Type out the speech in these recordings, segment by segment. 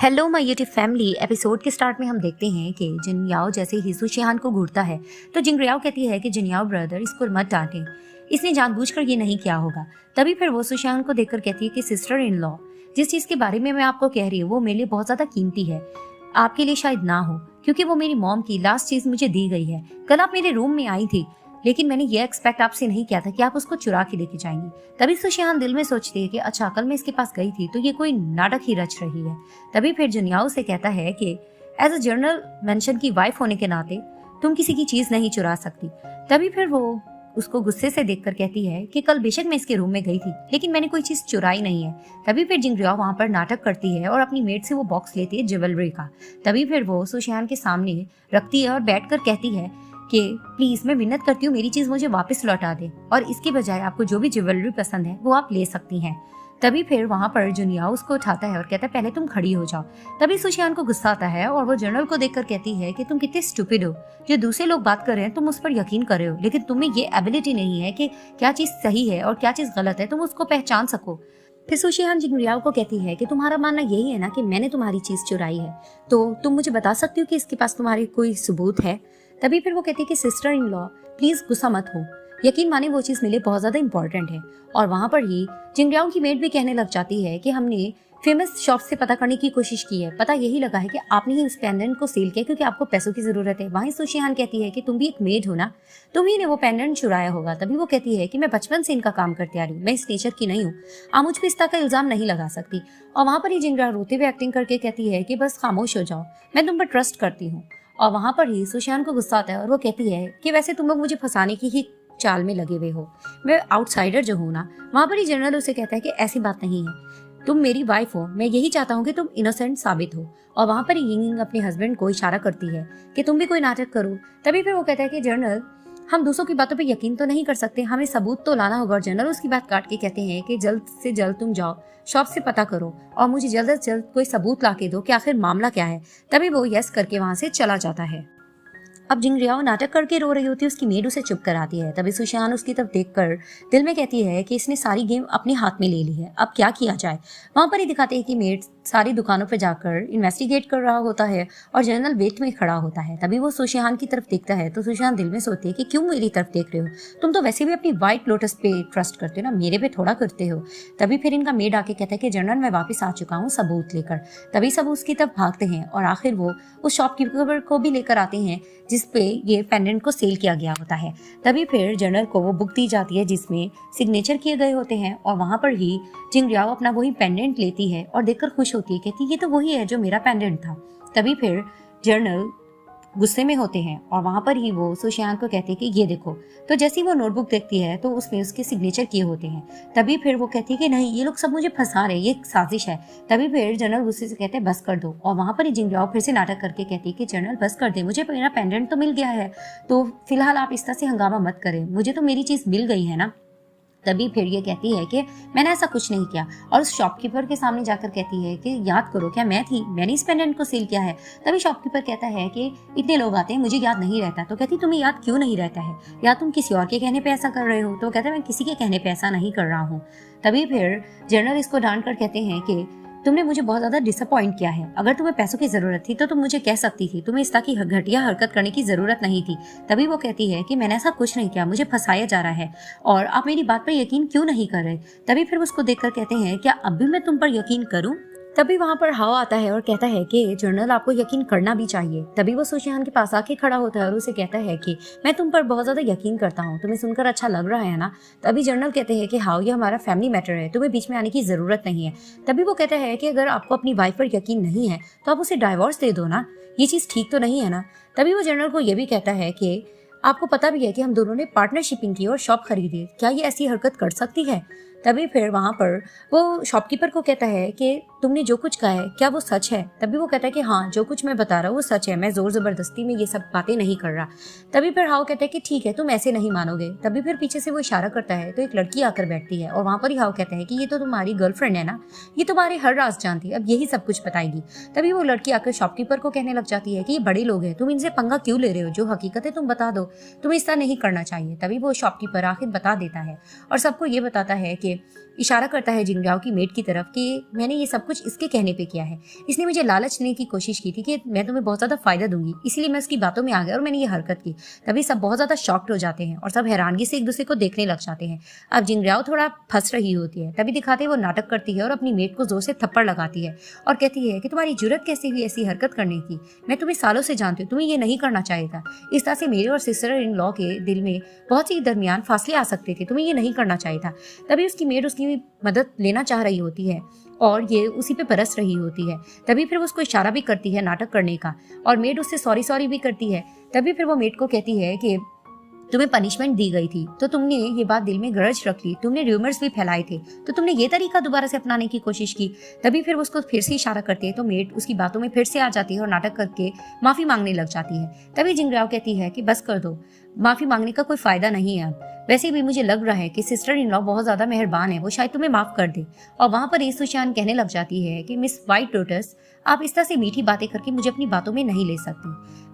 Hello my YouTube family. Episode के start में हम देखते हैं कि जिन याओ जैसे ही सुशियान को घूरता है तो जिंगरियाओ कहती है कि जिन याओ ब्रदर इसको मत डांटे, इसने जानबूझकर ये नहीं किया होगा। तभी फिर वो सुशियान को देखकर कहती है कि सिस्टर इन लॉ, जिस चीज के बारे में मैं आपको कह रही हूँ वो मेरे लिए बहुत ज्यादा कीमती है, आपके लिए शायद ना हो, क्योंकि वो मेरी मॉम की लास्ट चीज मुझे दी गई है। कल आप मेरे रूम में आई थी, लेकिन मैंने ये एक्सपेक्ट आपसे नहीं किया था कि आप उसको चुरा के लेके जाएंगी। तभी सुशियान दिल में सोचती है कि अच्छा, कल मैं इसके पास गई थी तो ये कोई नाटक ही रच रही है। तभी फिर जुनियाओ से कहता है कि एज अ जनरल मेंशन की वाइफ होने के नाते तुम किसी की चीज नहीं चुरा सकती। तभी फिर वो उसको गुस्से से देखकर कहती है कि कल बेशक मैं इसके रूम में गई थी, लेकिन मैंने कोई चीज चुराई नहीं है। तभी फिर जिंगरियाओ वहां पर नाटक करती है और अपनी मेड से वो बॉक्स लेती है ज्वेलरी का। तभी फिर वो सुशियान के सामने रखती है और बैठकर कहती है कि प्लीज मैं मिन्नत करती हूँ, मेरी चीज मुझे वापस लौटा दे और इसके बजाय आपको जो भी ज्वेलरी पसंद है वो आप ले सकती हैं। तभी फिर वहां पर जुनियाओ उसको उठाता है और कहता है पहले तुम खड़ी हो जाओ। तभी सुशियान को गुस्सा आता है और वो जनरल को देखकर कहती है कि तुम कितने स्टूपिड हो, जो दूसरे लोग बात कर रहे हैं तुम उस पर यकीन कर रहे हो, लेकिन तुम्हें ये एबिलिटी नहीं है कि क्या चीज सही है और क्या चीज गलत है, तुम उसको पहचान सको। फिर सुशियान जिंगरियाओ को कहती है कि तुम्हारा मानना यही है ना कि मैंने तुम्हारी चीज चुराई है, तो तुम मुझे बता सकती हो कि इसके पास तुम्हारी कोई सबूत है। तभी फिर वो कहती है कि सिस्टर इन लॉ प्लीज गुस्सा मत हो, यकीन माने वो चीज मेरे लिए बहुत ज्यादा इंपॉर्टेंट है। और वहां पर ही जिंगरियाओ की मेड भी कहने लग जाती है कि हमने फेमस शॉप से पता करने की कोशिश की है, पता यही लगा है कि आपने ही उस पेंडेंट को सेल किया क्योंकि आपको पैसों की जरूरत है। वहीं सुशियान कहती है कि तुम भी एक मेड हो ना, तुम ही ने वो पेंडेंट चुराया होगा। तभी वो कहती है कि मैं बचपन से इनका काम करती आ रही हूँ, मैं इस नेचर की नहीं हूँ, आप मुझ पर इस तरह का इल्जाम नहीं लगा सकती। और वहां पर ही जिंगरिया रोते हुए एक्टिंग करके कहती है कि बस खामोश हो जाओ, मैं तुम पर ट्रस्ट करती हूँ। और वहां पर ही सुशियान को गुस्सा आता है और वो कहती है कि वैसे तुम लोग मुझे फंसाने की ही चाल में लगे हुए हो, मैं आउटसाइडर जो हूँ ना। वहां पर ही जनरल उसे कहता है कि ऐसी बात नहीं है, तुम मेरी वाइफ हो, मैं यही चाहता हूँ कि तुम इनोसेंट साबित हो। और वहां पर ही यिंग अपने हस्बैंड को इशारा करती है कि तुम भी कोई नाटक करो। तभी फिर वो कहता है कि जनरल, हम दूसरों की बातों पे यकीन तो नहीं कर सकते, हमें सबूत तो लाना होगा। और जनरल उसकी बात काट के कहते हैं कि जल्द से जल्द तुम जाओ शॉप से पता करो और मुझे जल्द से जल्द कोई सबूत ला के दो कि आखिर मामला क्या है। तभी वो यस करके वहां से चला जाता है। अब जिंगरियाओ नाटक करके रो रही होती है, उसकी मेड उसे चुप कराती है। तभी सुशियान उसकी तरफ देखकर दिल में कहती है कि इसने सारी गेम अपने हाथ में ले ली है, अब क्या किया जाए। वहां पर ही दिखाते हैं कि मेड सारी दुकानों पर जाकर इन्वेस्टिगेट कर रहा होता है और जनरल वेट में खड़ा होता है। तभी वो सुशियान की तरफ देखता है तो सुशियान दिल में सोचती है कि क्यों मेरी तरफ देख रहे हो, तुम तो वैसे भी अपनी व्हाइट लोटस पे ट्रस्ट करते हो ना, मेरे पे थोड़ा करते हो। तभी फिर इनका मेड आके कहता है कि जनरल मैं वापस आ चुका हूँ सबूत लेकर। तभी सब उसकी तरफ भागते हैं और आखिर वो उस शॉपकीपर को भी लेकर आते हैं जिसपे ये पेंडेंट को सेल किया गया होता है। तभी फिर जनरल को वो बुक दी जाती है जिसमें सिग्नेचर किए गए होते हैं और वहां पर ही जिंगरियाओ अपना वही पेंडेंट लेती है और देखकर खुश होती है, कहती है ये तो वही है जो मेरा पेंडेंट था। तभी फिर जनरल गुस्से में होते हैं और वहां पर ही वो सुशियान को कहते हैं कि ये देखो। तो जैसे ही वो नोटबुक देखती है तो उसमें उसके सिग्नेचर किए होते हैं। तभी फिर वो कहती है कि नहीं, ये लोग सब मुझे फंसा रहे हैं, ये एक साजिश है। तभी फिर जनरल गुस्से से कहते हैं बस कर दो। और वहां पर ही जिंगरियाओ फिर से नाटक करके कहती है कि जनरल बस कर दे, मुझे मेरा पेंडेंट तो मिल गया है, तो फिलहाल आप इस तरह से हंगामा मत करें, मुझे तो मेरी चीज मिल गई है ना। तभी फिर ये कहती है कि मैंने ऐसा कुछ नहीं किया और उस शॉपकीपर के सामने जाकर कहती है कि याद करो क्या मैं थी, मैंने इस पेंडेंट को सेल किया है। तभी शॉपकीपर कहता है कि इतने लोग आते हैं, मुझे याद नहीं रहता। तो कहती तुम्हें याद क्यों नहीं रहता है, या तुम किसी और के कहने पे ऐसा कर रहे हो। तो कहता है मैं किसी के कहने पे ऐसा नहीं कर रहा हूँ। तभी फिर जनरल इसको डांट कर कहते हैं कि तुमने मुझे बहुत ज्यादा डिसअपॉइंट किया है, अगर तुम्हें पैसों की जरूरत थी तो तुम मुझे कह सकती थी, तुम्हें इस तरह की घटिया हरकत करने की जरूरत नहीं थी। तभी वो कहती है कि मैंने ऐसा कुछ नहीं किया, मुझे फंसाया जा रहा है और आप मेरी बात पर यकीन क्यों नहीं कर रहे। तभी फिर उसको देखकर कहते हैं क्या अब भी मैं तुम पर यकीन करूं। तभी वहां पर हाव आता है और कहता है कि जनरल आपको यकीन करना भी चाहिए। तभी वो सुशियान के पास आके खड़ा होता है और उसे कहता है कि मैं तुम पर बहुत ज्यादा यकीन करता हूँ, तुम्हें सुनकर अच्छा लग रहा है ना। तभी जनरल कहते हैं कि हाव ये हमारा फैमिली मैटर है, तुम्हें बीच में आने की जरूरत नहीं है। तभी वो कहता है कि अगर आपको अपनी वाइफ पर यकीन नहीं है तो आप उसे डाइवोर्स दे दो ना, ये चीज ठीक तो नहीं है ना। तभी वो जनरल को ये भी कहता है कि आपको पता भी है कि हम दोनों ने पार्टनरशिपिंग की और शॉप खरीदी, क्या ये ऐसी हरकत कर सकती है। तभी फिर वहां पर वो शॉपकीपर को कहता है कि तुमने जो कुछ कहा है क्या वो सच है। तभी वो कहता है कि हाँ, जो कुछ मैं बता रहा हूँ वो सच है, मैं जोर जबरदस्ती में ये सब बातें नहीं कर रहा। तभी फिर हाव कहता है कि ठीक है, तुम ऐसे नहीं मानोगे। तभी फिर पीछे से वो इशारा करता है तो एक लड़की आकर बैठती है और वहां पर ही हाव कहता है कि ये तो तुम्हारी गर्लफ्रेंड है ना, ये तुम्हारे हर राज जानती है, अब यही सब कुछ बताएगी। तभी वो लड़की आकर शॉपकीपर को कहने लग जाती है कि ये बड़े लोग हैं, तुम इनसे पंगा क्यों ले रहे हो, जो हकीकत है तुम बता दो, तुम्हें इस तरह नहीं करना चाहिए। तभी वो शॉपकीपर आखिर बता देता है और सबको ये बताता है कि ये इशारा करता है जिंगराओ की मेट की तरफ कि मैंने ये सब कुछ इसके कहने पे किया है, इसने मुझे लालच देने की कोशिश की थी कि मैं तुम्हें बहुत ज्यादा फायदा दूंगी, इसीलिए मैं उसकी बातों में आ गया और मैंने ये हरकत की। तभी सब बहुत ज्यादा शॉक्ड हो जाते हैं और सब हैरानगी से एक दूसरे को देखने लग जाते हैं। अब जिंगराओ थोड़ा फंस रही होती है, तभी दिखाते हैं वो नाटक करती है और अपनी मेट को जोर से थप्पड़ लगाती है और कहती है कि तुम्हारी जुर्रत कैसे हुई ऐसी हरकत करने की, मैं तुम्हें सालों से जानती हूँ, तुम्हें ये नहीं करना चाहिए था। इस तरह से मेरे और सिस्टर इन लॉ के दिल में बहुत ही दरमियान फासले आ सकते थे, तुम्हें ये नहीं करना चाहिए था। तभी उसकी मेट उसकी मदद लेना चाह रही होती है और ये उसी पे बरस रही होती है। तभी फिर वो उसको इशारा भी करती है नाटक करने का और मेट उससे सॉरी भी करती है। तभी फिर वो मेट को कहती है कि तुम्हें पनिशमेंट दी गई थी तो तुमने ये बात दिल में ग्रज रख ली, तुमने र्यूमर्स भी फैलाए थे, तो तुमने ये तरीका दोबारा से अपनाने की कोशिश की। तभी फिर उसको फिर से इशारा करते हैं तो मेट उसकी बातों में फिर से आ जाती है और नाटक करके माफी मांगने लग जाती है। तभी जिंगराओ कहती है कि बस कर दो, माफी मांगने का कोई फायदा नहीं है अब। वैसे भी मुझे लग रहा है कि सिस्टर इन लॉ बहुत ज्यादा मेहरबान है, वो शायद तुम्हें माफ कर दे। और वहां पर ईसुशान कहने लग जाती है कि मिस व्हाइट लोटस, आप इस तरह से मीठी बातें करके मुझे अपनी बातों में नहीं ले सकती।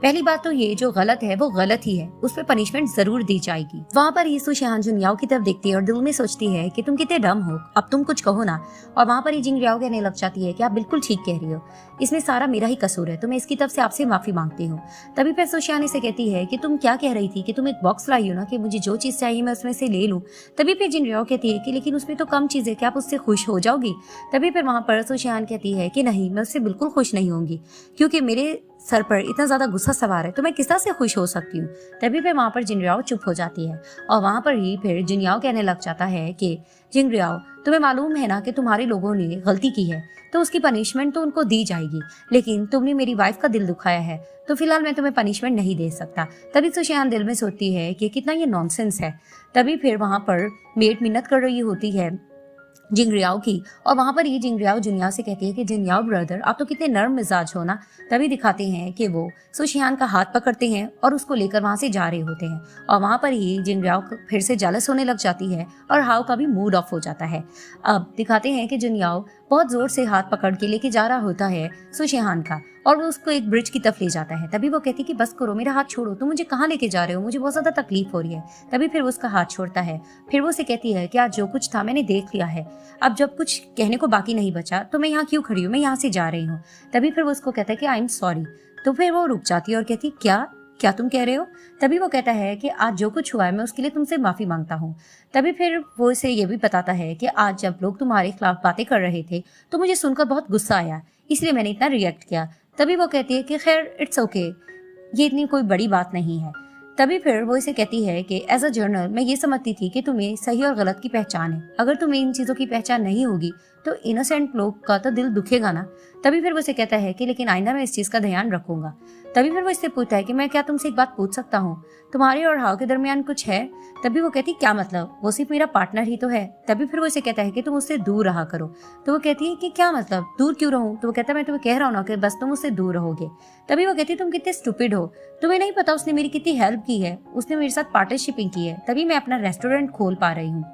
पहली बात तो ये जो गलत है वो गलत ही है, उस पर पनिशमेंट जरूर दी जाएगी। वहाँ पर ईसुशान जुनियाओ की तरफ देखती है और दिल में सोचती है कि तुम कितने डम हो, अब तुम कुछ कहो ना। और वहाँ पर जिंगराओ कहने लग जाती है कि आप बिल्कुल ठीक कह रही हो, इसमें सारा मेरा ही कसूर है, तो मैं इसकी तरफ से आपसे माफी मांगती हूँ। तभी फिर सुशान इसे कहती है कि तुम क्या कह रही थी कि तुम एक बॉक्स लाई हो ना, कि मुझे जो चीज चाहिए मैं उसमें से ले लूं। तभी फिर जिंगराओ कहती है कि लेकिन उसमें तो कम चीज है, क्या आप उससे खुश हो जाओगी? तभी फिर वहाँ पर सुशान कहती है कि नहीं, मैं उससे बिल्कुल खुश नहीं होंगी, क्योंकि मेरे सर पर इतना ज्यादा गुस्सा सवार है, तो मैं किस तरह से खुश हो सकती हूँ। तभी फिर वहां पर जिंगराओ चुप हो जाती है और वहां पर ही फिर जिंगराओ कहने लग जाता है कि जिंगराओ, तुम्हें मालूम है ना कि तुम्हारे लोगों ने गलती की है तो उसकी पनिशमेंट तो उनको दी जाएगी, लेकिन तुमने मेरी वाइफ का दिल दुखाया है तो फिलहाल मैं तुम्हें पनिशमेंट नहीं दे सकता। तभी सुशान दिल में सोचती है कि कितना ये नॉनसेंस है। तभी फिर वहां पर मेट मिन्नत कर रही होती है जिंगराओ की और वहां पर ये जिंगराओ जुनियाओ से कहती है कि जिंगराओ ब्रदर, आप तो कितने नर्म मिजाज हो ना। तभी दिखाते हैं कि वो सुशियान का हाथ पकड़ते हैं और उसको लेकर वहां से जा रहे होते हैं और वहां पर ही जिंगराओ फिर से जेलस होने लग जाती है और हाउ का भी मूड ऑफ हो जाता है। अब दिखाते हैं कि जिंगराओ बहुत जोर से हाथ पकड़ के लेके जा रहा होता है सुशियान का और वो उसको एक ब्रिज की तरफ ले जाता है। तभी वो कहती कि बस करो, मेरा हाथ छोड़ो, तुम मुझे कहाँ लेके जा रहे हो, मुझे बहुत ज्यादा तकलीफ हो रही है। तभी फिर वो उसका हाथ छोड़ता है। फिर वो उसे कहती है कि आज जो कुछ था मैंने देख लिया है, अब जब कुछ कहने को बाकी नहीं बचा तो मैं यहाँ क्यों खड़ी हूँ, मैं यहाँ से जा रही हूँ। तभी फिर वो उसको कहता है कि आई एम सॉरी। तो फिर वो रुक जाती है और कहती क्या क्या तुम कह रहे हो? तभी वो कहता है कि आज जो कुछ हुआ है मैं उसके लिए तुमसे माफी मांगता हूँ। तभी फिर वो इसे ये भी बताता है कि आज जब लोग तुम्हारे खिलाफ बातें कर रहे थे तो मुझे सुनकर बहुत गुस्सा आया, इसलिए मैंने इतना रिएक्ट किया। तभी वो कहती है कि खैर इट्स ओके, ये इतनी कोई बड़ी बात नहीं है। तभी फिर वो इसे कहती है कि एज अ जर्नल मैं ये समझती थी कि तुम्हें सही और गलत की पहचान है, अगर तुम्हें इन चीजों की पहचान नहीं होगी तो इनोसेंट लोग का तो दिल दुखेगा ना। तभी फिर वो इसे कहता है कि लेकिन आइंदा मैं इस चीज का ध्यान रखूंगा। तभी फिर वो इससे पूछता है कि मैं क्या तुमसे एक बात पूछ सकता हूँ, तुम्हारे और हाव के दरमियान कुछ है? तभी वो कहती क्या मतलब, वो सिर्फ मेरा पार्टनर ही तो है। तभी फिर वो इसे कहता है कि तुम उससे दूर रहा करो। तो वो कहती है कि क्या मतलब, दूर क्यों रहूं? तो वो कहता है मैं तुम्हें कह रहा हूँ ना कि बस तुम उससे दूर रहोगे। तभी वो कहती है तुम कितने स्टूपिड हो, तुम्हें नहीं पता उसने मेरी कितनी हेल्प की है, उसने मेरे साथ पार्टनरशिपिंग की है, तभी मैं अपना रेस्टोरेंट खोल पा रही हूँ,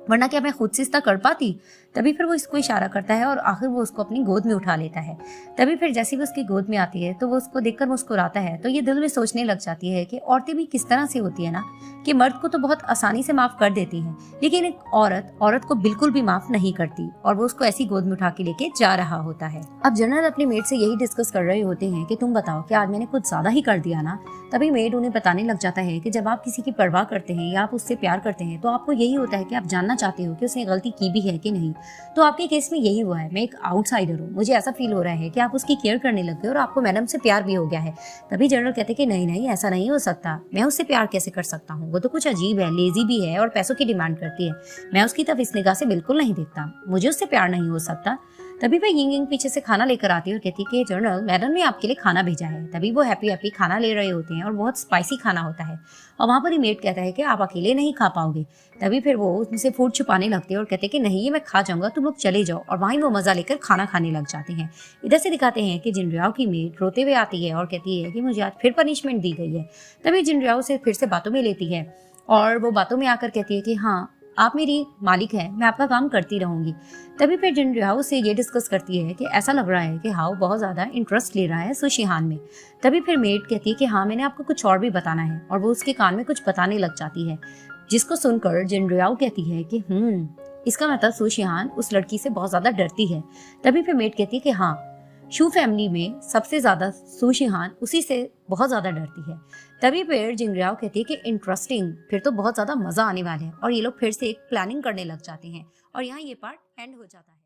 वरना क्या मैं खुद से इसका कर पाती। तभी फिर वो इसको इशारा करता है और आखिर वो उसको अपनी गोद में उठा लेता है। तभी फिर जैसे वो उसकी गोद में आती है तो वो उसको देखकर मुस्कुराता है। तो ये दिल में सोचने लग जाती है कि औरतें भी किस तरह से होती है ना, कि मर्द को तो बहुत आसानी से माफ कर देती हैं, लेकिन एक औरत को बिल्कुल भी माफ नहीं करती। और वो उसको ऐसी गोद में उठा के लेके जा रहा होता है। अब जनरल अपनी मेड से यही डिस्कस कर रहे होते हैं कि तुम बताओ कि आज मैंने कुछ ज्यादा ही कर दिया ना। तभी मेड उन्हें बताने लग जाता है कि जब आप किसी की परवाह करते हैं या आप उससे प्यार करते हैं तो आपको यही होता है कि आप जानना चाहते हो कि उसने गलती की भी है कि नहीं। तो आपके केस में यही हुआ है, मैं एक आउटसाइडर हूँ, मुझे ऐसा फील हो रहा है कि आप उसकी केयर करने लग गए और आपको मैडम से प्यार भी हो गया है। तभी जनरल कहते कि नहीं ऐसा नहीं हो सकता, मैं उससे प्यार कैसे कर सकता हूँ, वो तो कुछ अजीब है, लेजी भी है और पैसों की डिमांड करती है, मैं उसकी तरफ इस निगाह से बिल्कुल नहीं देखता, मुझे उससे प्यार नहीं हो सकता। तभी वह यिंग पीछे से खाना लेकर आती है और कहती है कि जनरल मैडम ने आपके लिए खाना भेजा है। तभी वो हैप्पी खाना ले रहे होते हैं और बहुत स्पाइसी खाना होता है और वहाँ पर ही मेट कहता है कि आप अकेले नहीं खा पाओगे। तभी फिर वो उनसे फूड छुपाने लगते हैं और कहते हैं कि नहीं ये मैं खा जाऊंगा, तुम लोग चले जाओ। और वहीं वो मजा लेकर खाना खाने लग जाते हैं। इधर से दिखाते हैं कि जिनरियाओ की मेट रोते हुए आती है और कहती है कि मुझे आज फिर पनिशमेंट दी गई है। तभी जिनरियाओ से फिर से बातों में लेती है और वो बातों में आकर कहती है कि हाँ आप मेरी मालिक हैं, मैं आपका काम करती रहूंगी। तभी फिर जिनरियाओ से ये डिस्कस करती है कि ऐसा लग रहा है कि हाउ बहुत ज्यादा इंटरेस्ट ले रहा है सुशिहान में। तभी फिर मेट कहती है कि हाँ मैंने आपको कुछ और भी बताना है और वो उसके कान में कुछ बताने लग जाती है, जिसको सुनकर जिनरियाओ कहती है कि इसका मतलब सुशियान उस लड़की से बहुत ज्यादा डरती है। तभी फिर मेट कहती है कि हाँ, शू फैमिली में सबसे ज्यादा सुशियान उसी से बहुत ज्यादा डरती है। तभी फिर जिंगरियाओ कहती है कि इंटरेस्टिंग, फिर तो बहुत ज्यादा मजा आने वाला है, और ये लोग फिर से एक प्लानिंग करने लग जाते हैं और यहाँ ये पार्ट एंड हो जाता है।